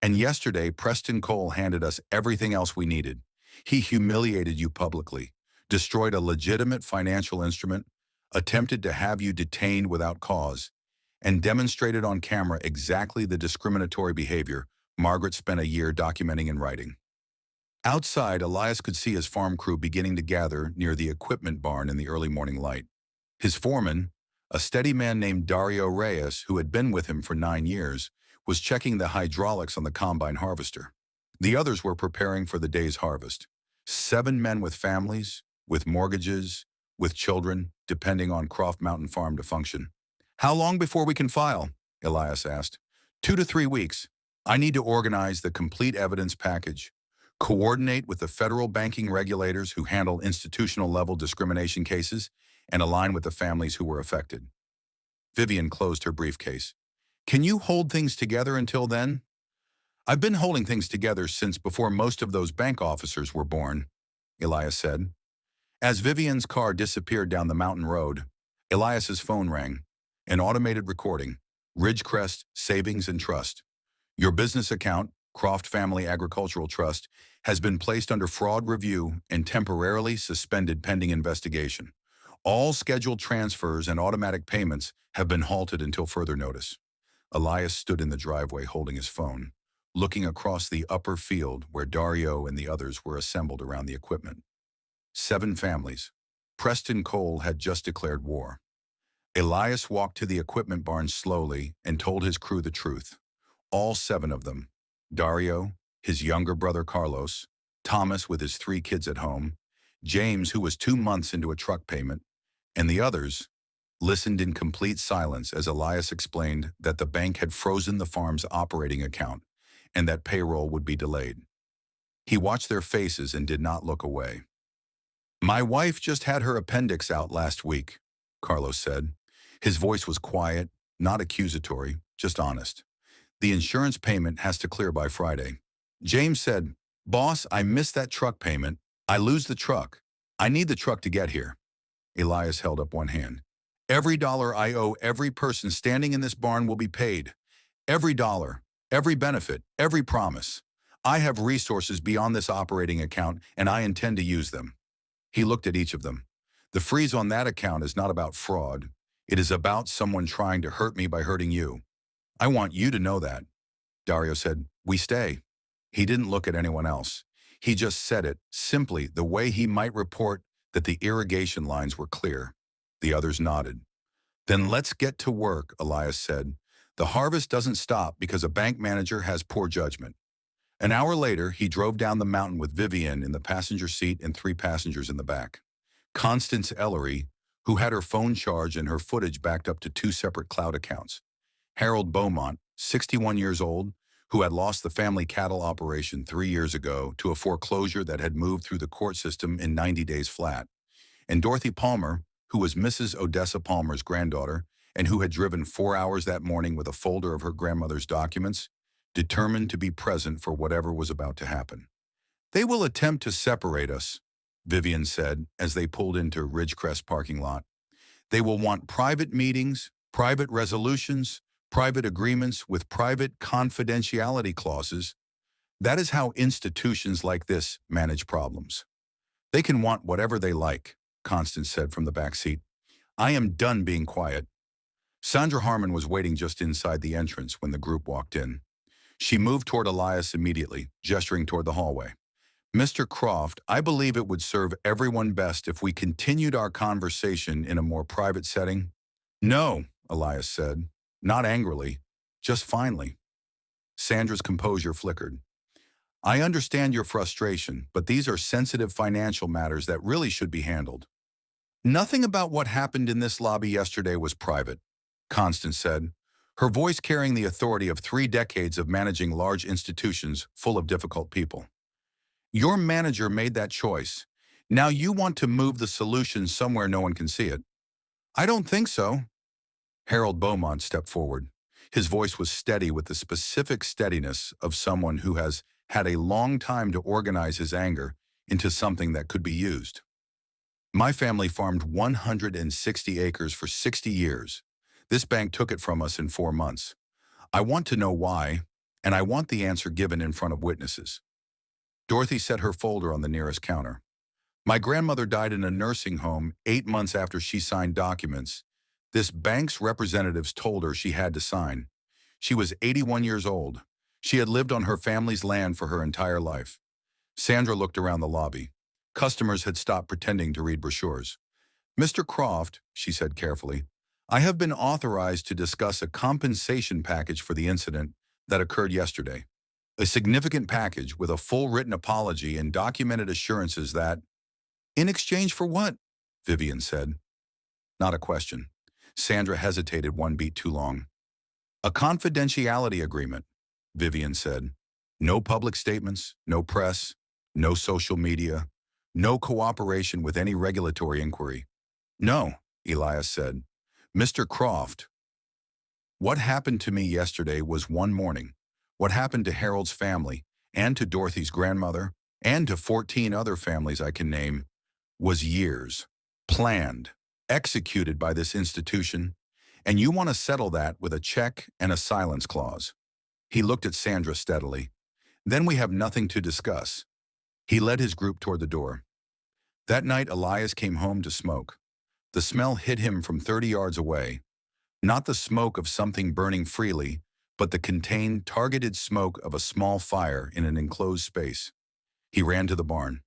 And yesterday, Preston Cole handed us everything else we needed. He humiliated you publicly, destroyed a legitimate financial instrument, attempted to have you detained without cause, and demonstrated on camera exactly the discriminatory behavior Margaret spent a year documenting and writing. Outside, Elias could see his farm crew beginning to gather near the equipment barn in the early morning light. His foreman, a steady man named Dario Reyes, who had been with him for 9 years, was checking the hydraulics on the combine harvester. The others were preparing for the day's harvest. 7 men with families, with mortgages, with children, depending on Croft Mountain Farm to function. How long before we can file? Elias asked. 2 to 3 weeks. I need to organize the complete evidence package, coordinate with the federal banking regulators who handle institutional-level discrimination cases, and align with the families who were affected. Vivian closed her briefcase. Can you hold things together until then? I've been holding things together since before most of those bank officers were born, Elias said. As Vivian's car disappeared down the mountain road, Elias's phone rang. An automated recording. Ridgecrest Savings and Trust. Your business account, Croft Family Agricultural Trust, has been placed under fraud review and temporarily suspended pending investigation. All scheduled transfers and automatic payments have been halted until further notice. Elias stood in the driveway holding his phone, looking across the upper field where Dario and the others were assembled around the equipment. 7 families. Preston Cole had just declared war. Elias walked to the equipment barn slowly and told his crew the truth. All 7 of them, Dario, his younger brother Carlos, Thomas with his 3 kids at home, James, who was 2 months into a truck payment, and the others, listened in complete silence as Elias explained that the bank had frozen the farm's operating account and that payroll would be delayed. He watched their faces and did not look away. My wife just had her appendix out last week, Carlos said. His voice was quiet, not accusatory, just honest. The insurance payment has to clear by Friday. James said, Boss, I missed that truck payment. I lose the truck. I need the truck to get here. Elias held up one hand. Every dollar I owe every person standing in this barn will be paid. Every dollar, every benefit, every promise. I have resources beyond this operating account, and I intend to use them. He looked at each of them. The freeze on that account is not about fraud. It is about someone trying to hurt me by hurting you. I want you to know that. Dario said, We stay. He didn't look at anyone else. He just said it, simply, the way he might report that the irrigation lines were clear. The others nodded. Then let's get to work, Elias said. The harvest doesn't stop because a bank manager has poor judgment. An hour later, he drove down the mountain with Vivian in the passenger seat and 3 passengers in the back. Constance Ellery, who had her phone charged and her footage backed up to 2 separate cloud accounts. Harold Beaumont, 61 years old, who had lost the family cattle operation 3 years ago to a foreclosure that had moved through the court system in 90 days flat. And Dorothy Palmer, who was Mrs. Odessa Palmer's granddaughter and who had driven 4 hours that morning with a folder of her grandmother's documents, determined to be present for whatever was about to happen. They will attempt to separate us, Vivian said as they pulled into Ridgecrest parking lot. They will want private meetings, private resolutions, private agreements with private confidentiality clauses. That is how institutions like this manage problems. They can want whatever they like, Constance said from the back seat. I am done being quiet. Sandra Harmon was waiting just inside the entrance when the group walked in. She moved toward Elias immediately, gesturing toward the hallway. Mr. Croft, I believe it would serve everyone best if we continued our conversation in a more private setting. No, Elias said, not angrily, just finally. Sandra's composure flickered. I understand your frustration, but these are sensitive financial matters that really should be handled. Nothing about what happened in this lobby yesterday was private, Constance said, her voice carrying the authority of 3 decades of managing large institutions full of difficult people. Your manager made that choice. Now you want to move the solution somewhere no one can see it. I don't think so. Harold Beaumont stepped forward. His voice was steady with the specific steadiness of someone who has had a long time to organize his anger into something that could be used. My family farmed 160 acres for 60 years. This bank took it from us in 4 months. I want to know why, and I want the answer given in front of witnesses. Dorothy set her folder on the nearest counter. My grandmother died in a nursing home 8 months after she signed documents. This bank's representatives told her she had to sign. She was 81 years old. She had lived on her family's land for her entire life. Sandra looked around the lobby. Customers had stopped pretending to read brochures. Mr. Croft, she said carefully, I have been authorized to discuss a compensation package for the incident that occurred yesterday. A significant package with a full written apology and documented assurances that, in exchange for what? Vivian said. Not a question. Sandra hesitated one beat too long. A confidentiality agreement, Vivian said. No public statements, no press, no social media, no cooperation with any regulatory inquiry. No, Elias said. Mr. Croft, what happened to me yesterday was one morning. What happened to Harold's family, and to Dorothy's grandmother, and to 14 other families I can name, was years, planned, executed by this institution, and you want to settle that with a check and a silence clause. He looked at Sandra steadily. Then we have nothing to discuss. He led his group toward the door. That night, Elias came home to smoke. The smell hit him from 30 yards away. Not the smoke of something burning freely, but the contained, targeted smoke of a small fire in an enclosed space. He ran to the barn.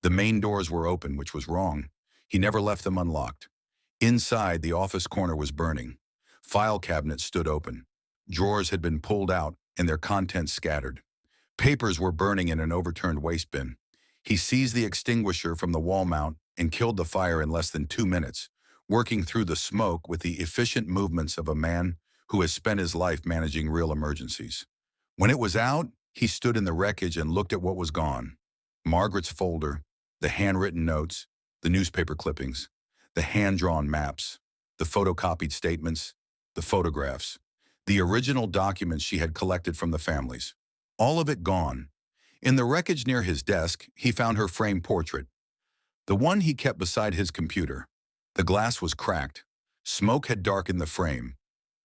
The main doors were open, which was wrong. He never left them unlocked. Inside, the office corner was burning. File cabinets stood open. Drawers had been pulled out and their contents scattered. Papers were burning in an overturned waste bin. He seized the extinguisher from the wall mount and killed the fire in less than 2 minutes, working through the smoke with the efficient movements of a man who has spent his life managing real emergencies. When it was out, he stood in the wreckage and looked at what was gone. Margaret's folder, the handwritten notes, the newspaper clippings, the hand-drawn maps, the photocopied statements, the photographs, the original documents she had collected from the families. All of it gone. In the wreckage near his desk, he found her framed portrait, the one he kept beside his computer. The glass was cracked. Smoke had darkened the frame,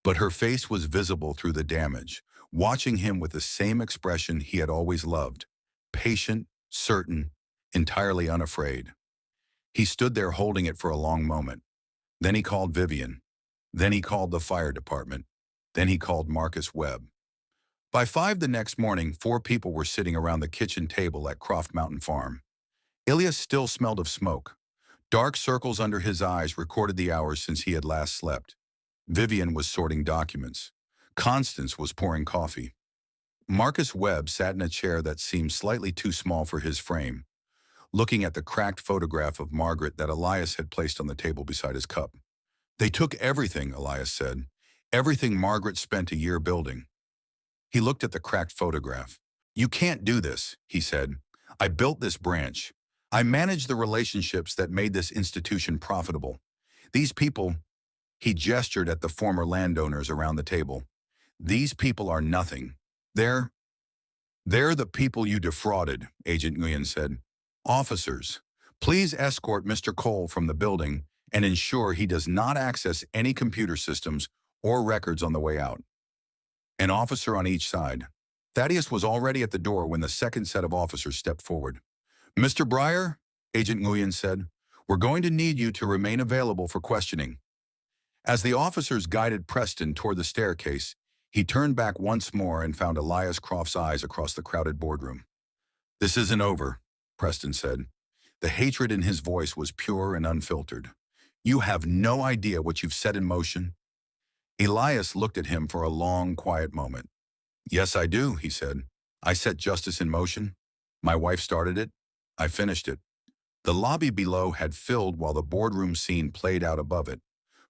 but her face was visible through the damage, watching him with the same expression he had always loved, patient, certain, entirely unafraid. He stood there holding it for a long moment. Then he called Vivian. Then he called the fire department. Then he called Marcus Webb. By 5 the next morning, 4 people were sitting around the kitchen table at Croft Mountain Farm. Ilias still smelled of smoke. Dark circles under his eyes recorded the hours since he had last slept. Vivian was sorting documents. Constance was pouring coffee. Marcus Webb sat in a chair that seemed slightly too small for his frame, looking at the cracked photograph of Margaret that Elias had placed on the table beside his cup. They took everything, Elias said. Everything Margaret spent a year building. He looked at the cracked photograph. You can't do this, he said. I built this branch. I managed the relationships that made this institution profitable. These people, he gestured at the former landowners around the table. These people are nothing. They're the people you defrauded, Agent Nguyen said. Officers, please escort Mr. Cole from the building and ensure he does not access any computer systems or records on the way out. An officer on each side. Thaddeus was already at the door when the second set of officers stepped forward. Mr. Breyer, Agent Nguyen said, we're going to need you to remain available for questioning. As the officers guided Preston toward the staircase, he turned back once more and found Elias Croft's eyes across the crowded boardroom. This isn't over, Preston said. The hatred in his voice was pure and unfiltered. You have no idea what you've set in motion. Elias looked at him for a long, quiet moment. Yes, I do, he said. I set justice in motion. My wife started it. I finished it. The lobby below had filled while the boardroom scene played out above it.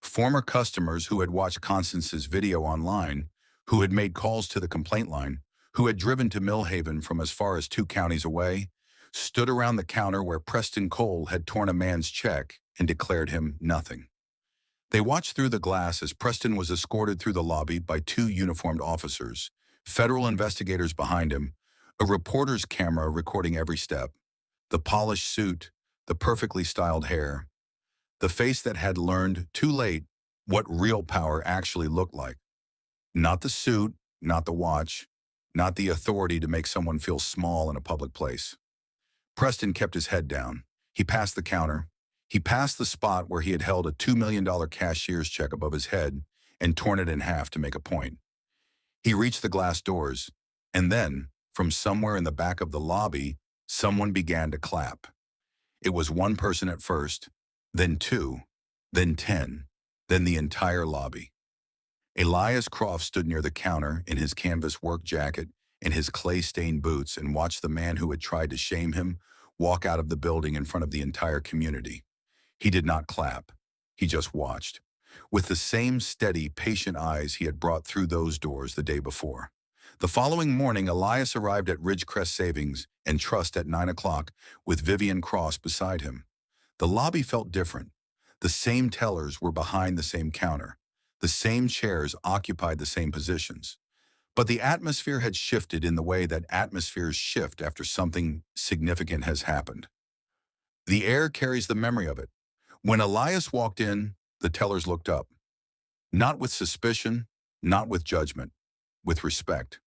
Former customers who had watched Constance's video online, who had made calls to the complaint line, who had driven to Millhaven from as far as 2 counties away, stood around the counter where Preston Cole had torn a man's check and declared him nothing. They watched through the glass as Preston was escorted through the lobby by 2 uniformed officers, federal investigators behind him, A reporter's camera recording every step, the polished suit, the perfectly styled hair, the face that had learned too late what real power actually looked like. Not the suit, not the watch, not the authority to make someone feel small in a public place. Preston kept his head down. He passed the counter. He passed the spot where he had held a $2 million cashier's check above his head and torn it in half to make a point. He reached the glass doors, and then, from somewhere in the back of the lobby, someone began to clap. It was one person at first, then two, then 10, then the entire lobby. Elias Croft stood near the counter in his canvas work jacket and his clay-stained boots and watched the man who had tried to shame him walk out of the building in front of the entire community. He did not clap. He just watched, with the same steady, patient eyes he had brought through those doors the day before. The following morning, Elias arrived at Ridgecrest Savings and Trust at 9 o'clock with Vivian Cross beside him. The lobby felt different. The same tellers were behind the same counter. The same chairs occupied the same positions. But the atmosphere had shifted in the way that atmospheres shift after something significant has happened. The air carries the memory of it. When Elias walked in, the tellers looked up. Not with suspicion, not with judgment, with respect.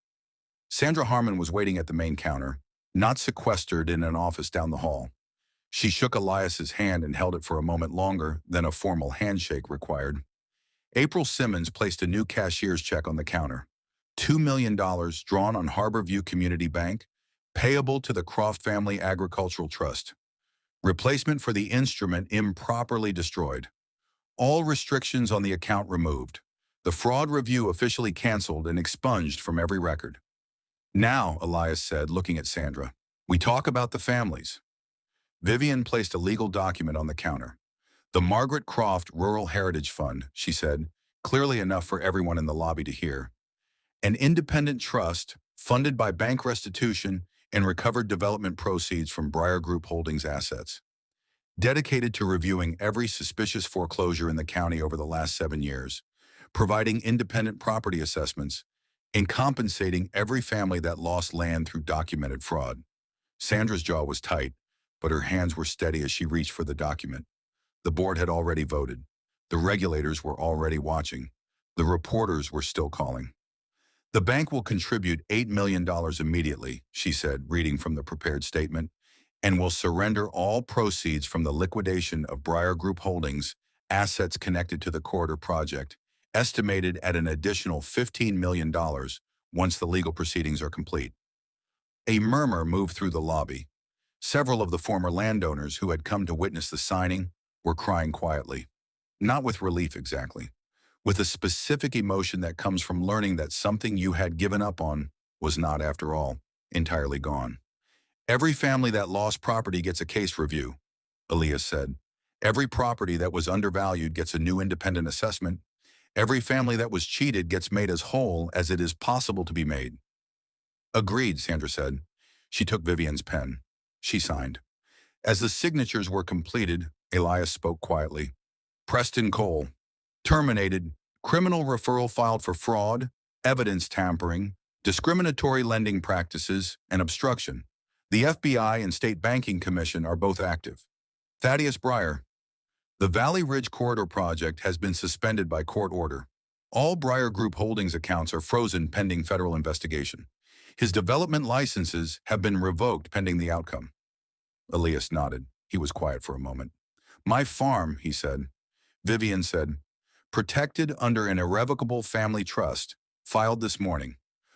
Sandra Harmon was waiting at the main counter, not sequestered in an office down the hall. She shook Elias's hand and held it for a moment longer than a formal handshake required. April Simmons placed a new cashier's check on the counter. $2 million drawn on Harborview Community Bank, payable to the Croft Family Agricultural Trust. Replacement for the instrument improperly destroyed. All restrictions on the account removed. The fraud review officially canceled and expunged from every record. Now, Elias said, looking at Sandra, we talk about the families. Vivian placed a legal document on the counter. The Margaret Croft Rural Heritage Fund, she said, clearly enough for everyone in the lobby to hear. An independent trust funded by bank restitution and recovered development proceeds from Breyer Group Holdings assets. Dedicated to reviewing every suspicious foreclosure in the county over the last 7 years, providing independent property assessments, and compensating every family that lost land through documented fraud. Sandra's jaw was tight, but her hands were steady as she reached for the document. The board had already voted. The regulators were already watching. The reporters were still calling. The bank will contribute $8 million immediately, she said, reading from the prepared statement, and will surrender all proceeds from the liquidation of Breyer Group Holdings, assets connected to the corridor project, estimated at an additional $15 million once the legal proceedings are complete. A murmur moved through the lobby. Several of the former landowners who had come to witness the signing were crying quietly. Not with relief exactly, with a specific emotion that comes from learning that something you had given up on was not, after all, entirely gone. Every family that lost property gets a case review, Elias said. Every property that was undervalued gets a new independent assessment. Every family that was cheated gets made as whole as it is possible to be made. Agreed, Sandra said. She took Vivian's pen. She signed. As the signatures were completed, Elias spoke quietly. Preston Cole, terminated, criminal referral filed for fraud, evidence tampering, discriminatory lending practices, and obstruction. The FBI and State Banking Commission are both active. Thaddeus Breyer. The Valley Ridge Corridor Project has been suspended by court order. All Breyer Group Holdings accounts are frozen pending federal investigation. His development licenses have been revoked pending the outcome. Elias nodded. He was quiet for a moment. My farm, he said. Vivian said, protected under an irrevocable family trust, filed this morning.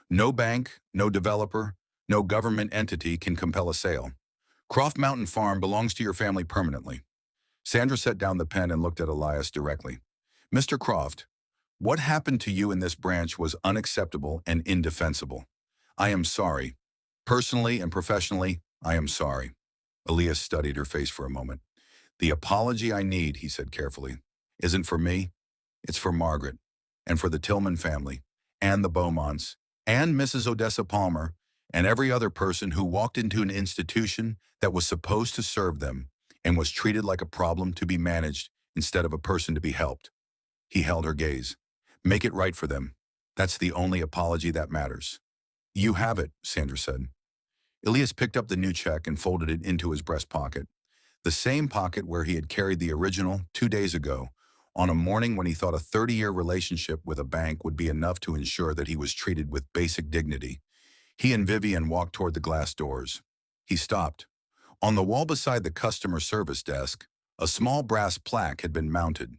No bank, no developer, no government entity can compel a sale. Croft Mountain Farm belongs to your family permanently. Sandra set down the pen and looked at Elias directly. Mr. Croft, what happened to you in this branch was unacceptable and indefensible. I am sorry. Personally and professionally, I am sorry. Elias studied her face for a moment. The apology I need, he said carefully, isn't for me. It's for Margaret, and for the Tillman family, and the Beaumonts, and Mrs. Odessa Palmer, and every other person who walked into an institution that was supposed to serve them and was treated like a problem to be managed instead of a person to be helped. He held her gaze. Make it right for them. That's the only apology that matters. You have it, Sandra said. Elias picked up the new check and folded it into his breast pocket, the same pocket where he had carried the original 2 days ago, on a morning when he thought a 30-year relationship with a bank would be enough to ensure that he was treated with basic dignity. He and Vivian walked toward the glass doors. He stopped. On the wall beside the customer service desk, a small brass plaque had been mounted.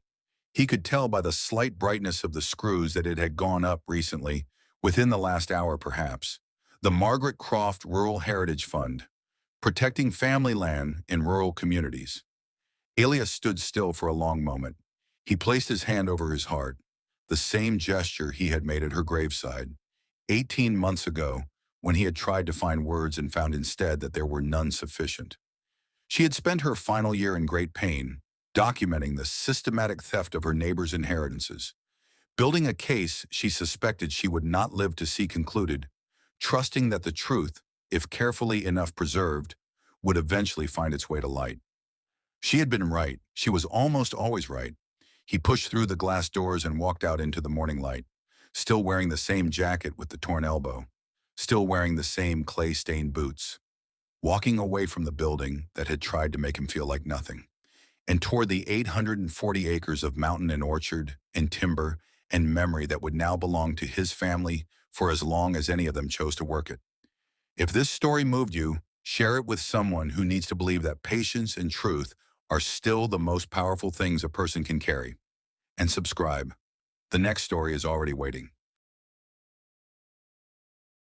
He could tell by the slight brightness of the screws that it had gone up recently, within the last hour perhaps. The Margaret Croft Rural Heritage Fund, protecting family land in rural communities. Elias stood still for a long moment. He placed his hand over his heart, the same gesture he had made at her graveside, 18 months ago, when he had tried to find words and found instead that there were none sufficient. She had spent her final year in great pain, documenting the systematic theft of her neighbors' inheritances, building a case she suspected she would not live to see concluded, trusting that the truth, if carefully enough preserved, would eventually find its way to light. She had been right. She was almost always right. He pushed through the glass doors and walked out into the morning light, still wearing the same jacket with the torn elbow, still wearing the same clay-stained boots, walking away from the building that had tried to make him feel like nothing, and toward the 840 acres of mountain and orchard and timber and memory that would now belong to his family for as long as any of them chose to work it. If this story moved you, share it with someone who needs to believe that patience and truth are still the most powerful things a person can carry. And subscribe. The next story is already waiting.